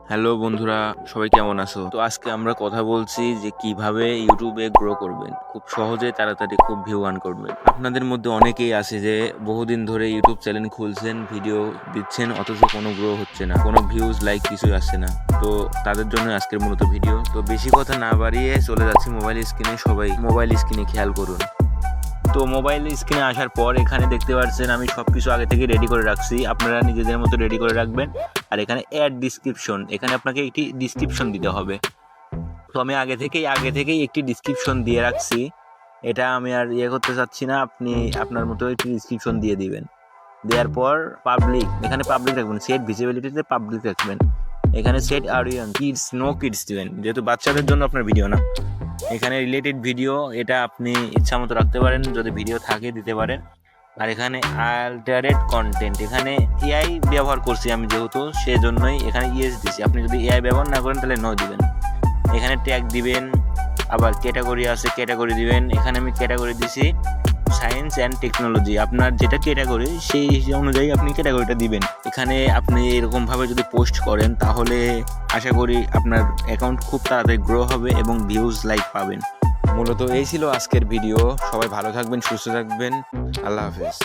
Hello বন্ধুরা, সবাই কেমন আছো? তো আজকে আমরা কথা বলছি যে কিভাবে ইউটিউবে গ্রো করবেন খুব সহজে, তাড়াতাড়ি খুব ভিউ আর্ন করবেন। আপনাদের মধ্যে অনেকেই আছে যে বহুদিন ধরে ইউটিউব চ্যানেল খুলছেন, ভিডিও দিচ্ছেন, অথচ কোনো গ্রো হচ্ছে না, কোনো ভিউজ লাইক কিছুই আসছে না। তো তাদের জন্য আজকের মূলত ভিডিও। তো বেশি কথা না বাড়িয়ে চলে যাচ্ছি মোবাইল স্ক্রিনে। সবাই মোবাইল স্ক্রিনে খেয়াল করুন। তো মোবাইল স্ক্রিনে আসার পর এখানে দেখতে পাচ্ছেন আমি সব কিছু আগে থেকে রেডি করে রাখছি। আপনারা নিজেদের মতো রেডি করে রাখবেন। আর এখানে অ্যাড ডিসক্রিপশন, এখানে আপনাকে একটি ডিসক্রিপশন দিতে হবে। তো আমি আগে থেকেই একটি ডিসক্রিপশন দিয়ে রাখছি। এটা আমি আর করতে চাচ্ছি না, আপনি আপনার মতো একটি ডিসক্রিপশন দিয়ে দিবেন। দেওয়ার পর পাবলিক, এখানে পাবলিক রাখবেন। সেট ভিজিবিলিটিতে পাবলিক রাখবেন। এখানে set audience kids, no kids দিবেন, যেহেতু বাচ্চাদের জন্য আপনার ভিডিও না। এখানে রিলেটেড ভিডিও, এটা আপনি ইচ্ছা মতো রাখতে পারেন, যদি ভিডিও থাকে দিতে পারেন। আর এখানে অল্টারনেট কন্টেন্ট, এখানে এআই ব্যবহার করছি আমি, যেহেতু সেজন্যই এখানে ইয়েস দিছি। আপনি যদি এআই ব্যবহার না করেন তাহলে নো দিবেন। এখানে ট্যাগ দিবেন, আবার ক্যাটাগরি আছে, ক্যাটাগরি দিবেন। এখানে আমি ক্যাটাগরি দিছি সায়েন্স অ্যান্ড টেকনোলজি। আপনার যেটা ক্যাটাগরি সেই অনুযায়ী আপনি ক্যাটাগরিটা দিবেন। এখানে আপনি এরকমভাবে যদি পোস্ট করেন তাহলে আশা করি আপনার অ্যাকাউন্ট খুব তাড়াতাড়ি গ্রো হবে এবং ভিউজ লাইক পাবেন। মূলত এই ছিল আজকের ভিডিও। সবাই ভালো থাকবেন, সুস্থ থাকবেন। আল্লাহ হাফেজ।